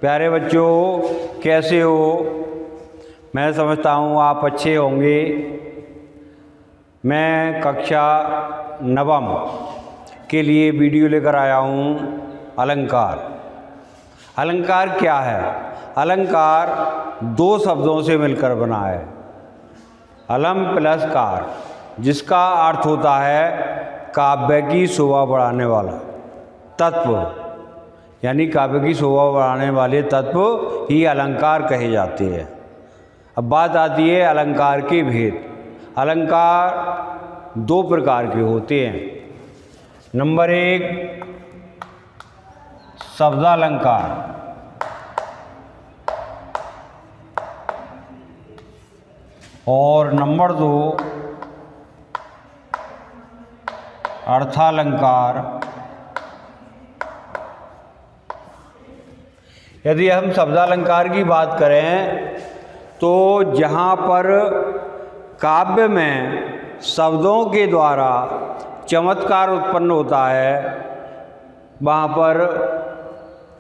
प्यारे बच्चों, कैसे हो? मैं समझता हूँ आप अच्छे होंगे। मैं कक्षा नवम के लिए वीडियो लेकर आया हूँ अलंकार। अलंकार क्या है? अलंकार दो शब्दों से मिलकर बना है, अलम प्लस कार, जिसका अर्थ होता है काव्य की शोभा बढ़ाने वाला तत्व, यानी काव्य की शोभा बढ़ाने वाले तत्व ही अलंकार कहे जाते हैं। अब बात आती है अलंकार के भेद। अलंकार दो प्रकार के होते हैं। नंबर एक, शब्दालंकार, और नंबर दो, अर्थालंकार। यदि हम शब्दालंकार की बात करें तो जहाँ पर काव्य में शब्दों के द्वारा चमत्कार उत्पन्न होता है, वहाँ पर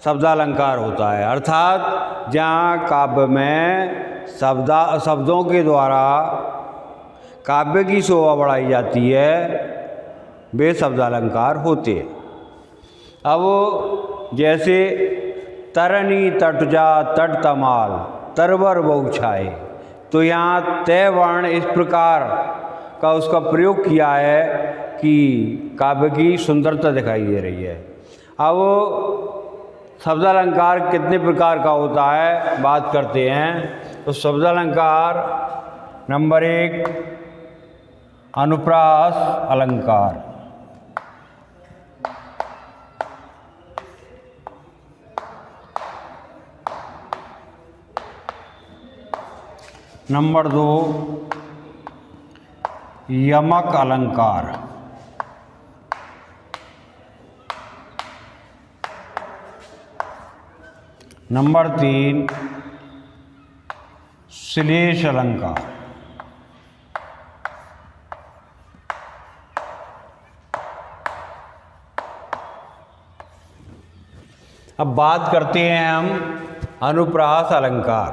शब्दालंकार होता है। अर्थात जहाँ काव्य में शब्दों के द्वारा काव्य की शोभा बढ़ाई जाती है, वे शब्दालंकार होते हैं। अब जैसे तरनी तट जा तट तमाल तरवर बहु छाए, तो यहाँ तय वर्ण इस प्रकार का उसका प्रयोग किया है कि काव्य की सुंदरता दिखाई दे रही है। अब शब्दालंकार कितने प्रकार का होता है बात करते हैं। तो शब्दालंकार नंबर एक, अनुप्रास अलंकार। नंबर दो, यमक अलंकार। नंबर तीन, श्लेष अलंकार। अब बात करते हैं हम अनुप्रास अलंकार।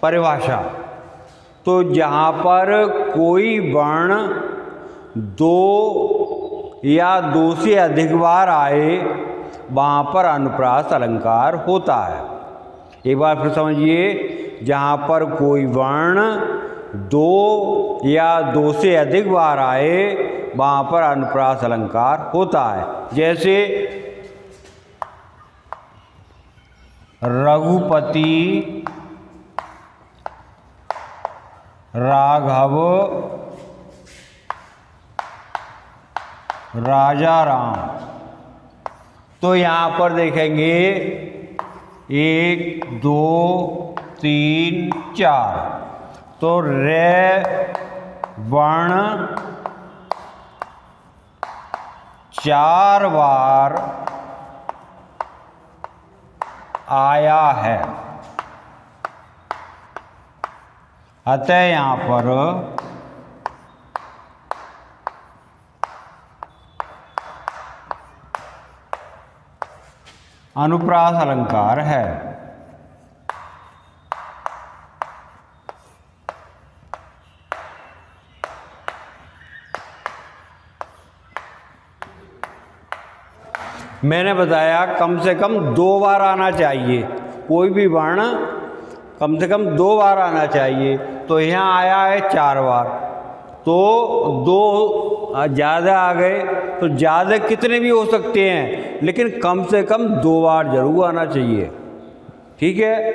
परिभाषा, तो जहाँ पर कोई वर्ण दो या दो से अधिक बार आए, वहाँ पर अनुप्रास अलंकार होता है। एक बार फिर समझिए, जहाँ पर कोई वर्ण दो या दो से अधिक बार आए, वहाँ पर अनुप्रास अलंकार होता है। जैसे रघुपति, राघव, राजा राम। तो यहाँ पर देखेंगे 1 2 3 4, तो रे वर्ण 4 बार आया है। अतः यहाँ पर अनुप्रास अलंकार है। मैंने बताया कम से कम 2 बार आना चाहिए, कोई भी वर्ण कम से कम 2 बार आना चाहिए। तो यहाँ आया है 4 बार, तो 2 ज़्यादा आ गए, तो ज़्यादा कितने भी हो सकते हैं, लेकिन कम से कम 2 बार जरूर आना चाहिए। ठीक है।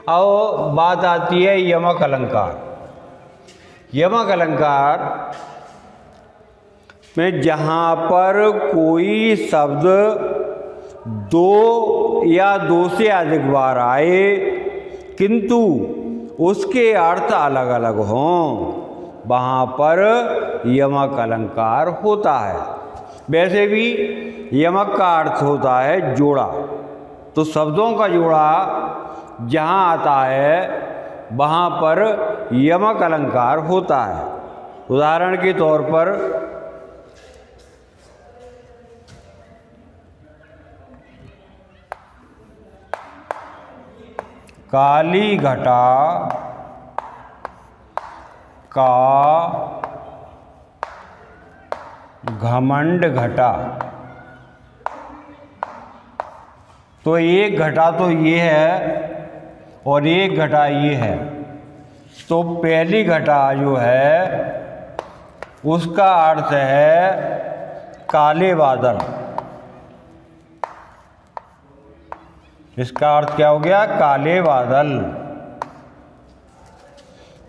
अब बात आती है यमक अलंकार। यमक अलंकार में जहाँ पर कोई शब्द 2 या 2 से अधिक बार आए, किंतु उसके अर्थ अलग अलग हों, वहाँ पर यमक अलंकार होता है। वैसे भी यमक का अर्थ होता है जोड़ा, तो शब्दों का जोड़ा जहाँ आता है वहाँ पर यमक अलंकार होता है। उदाहरण के तौर पर काली घटा का घमंड घटा। तो एक घटा तो ये है और एक घटा ये है। तो पहली घटा जो है उसका अर्थ है काले बादल। इसका अर्थ क्या हो गया? काले बादल।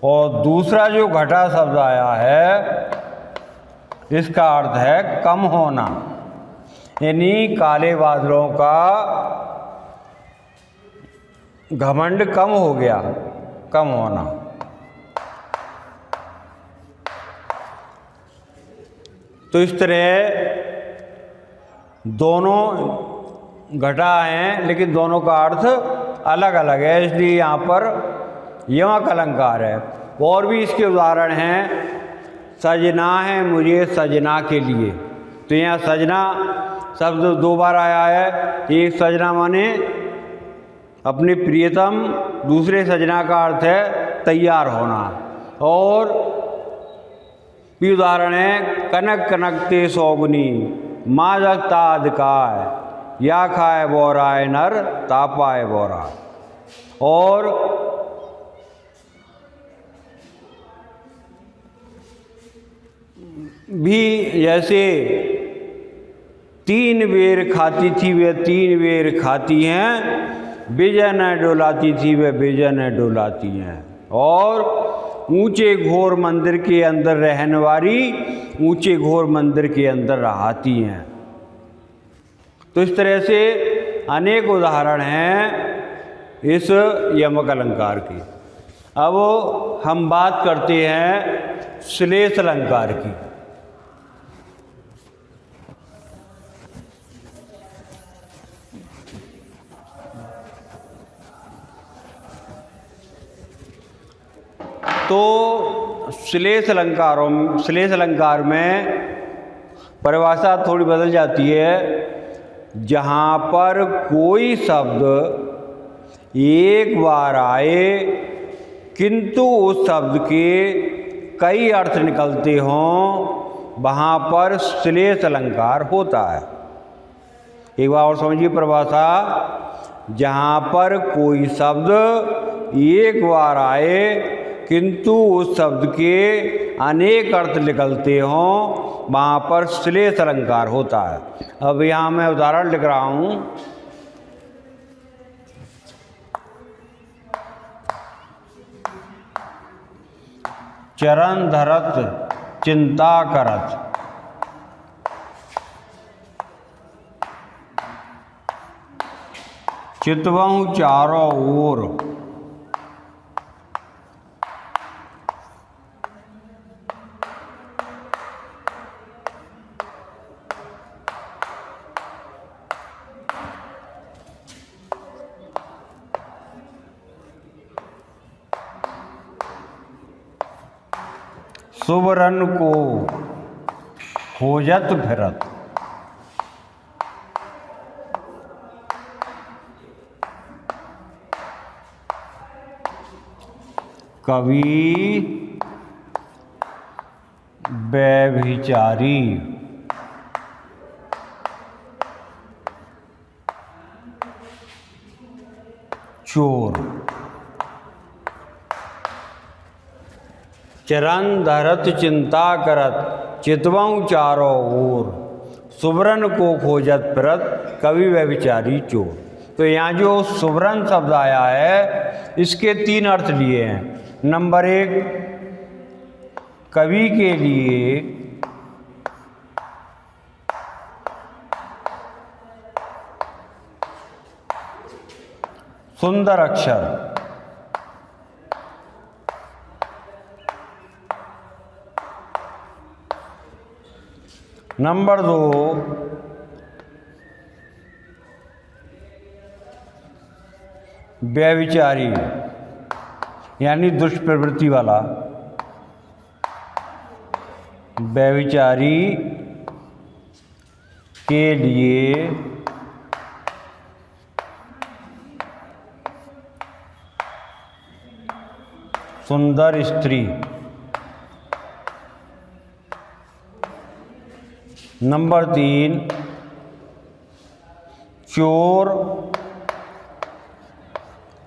और दूसरा जो घटा शब्द आया है इसका अर्थ है कम होना, यानी काले बादलों का घमंड कम हो गया, कम होना। तो इस तरह दोनों घटा हैं लेकिन दोनों का अर्थ अलग अलग है, इसलिए यहाँ पर यमक अलंकार है। और भी इसके उदाहरण हैं। सजना है मुझे सजना के लिए। तो यहाँ सजना शब्द दो बार आया है। एक सजना माने अपने प्रियतम, दूसरे सजना का अर्थ है तैयार होना। और भी उदाहरण है कनक कनकते सौगुनी माँ जगता अधिकार या खाए बोराए नर तापाए बोरा। और भी जैसे तीन बेर खाती थी वे तीन बेर खाती हैं, बेजा न डोलाती थी वे बेजा न डोलाती हैं। और ऊंचे घोर मंदिर के अंदर रहने वाली ऊंचे घोर मंदिर के अंदर रहाती हैं। तो इस तरह से अनेक उदाहरण हैं इस यमक अलंकार की। अब हम बात करते हैं श्लेष अलंकार की। तो श्लेष अलंकार में परिभाषा थोड़ी बदल जाती है। जहाँ पर कोई शब्द एक बार आए किंतु उस शब्द के कई अर्थ निकलते हों वहाँ पर श्लेष अलंकार होता है। एक बार और समझिए परिभाषा। जहाँ पर कोई शब्द एक बार आए किंतु उस शब्द के अनेक अर्थ निकलते हों वहाँ पर श्लेष अलंकार होता है। अब यहाँ मैं उदाहरण लिख रहा हूँ। चरण धरत चिंता करत, चितवहु चारों ओर, सुबरन को खोजत फिरत, कवि व्यभिचारी, चोर। चरण धरत चिंता करत, चितवहु चारों ओर, सुबरन को खोजत फिरत, कवि व्यभिचारी चोर। तो यहाँ जो सुबरन शब्द आया है इसके तीन अर्थ लिए हैं। नंबर एक, कवि के लिए सुंदर अक्षर, नंबर दो, व्यभिचारी यानी दुष्ट प्रवृत्ति वाला। व्यभिचारी के लिए सुंदर स्त्री। नंबर 3, चोर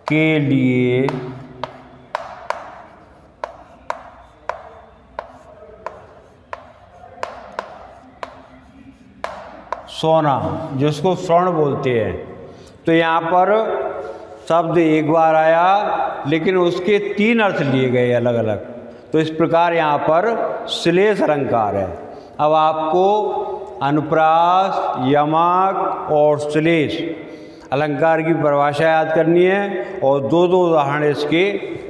के लिए सोना, जिसको स्वर्ण बोलते हैं। तो यहाँ पर शब्द एक बार आया लेकिन उसके 3 अर्थ लिए गए अलग अलग। तो इस प्रकार यहाँ पर श्लेष अलंकार है। अब आपको अनुप्रास, यमक और श्लेष अलंकार की परिभाषा याद करनी है और 2-2 उदाहरण इसके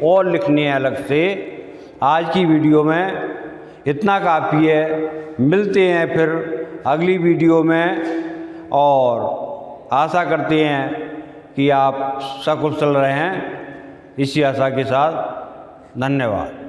और लिखने हैं अलग से। आज की वीडियो में इतना काफ़ी है। मिलते हैं फिर अगली वीडियो में और आशा करते हैं कि आप सकुशल रहें। इसी आशा के साथ धन्यवाद।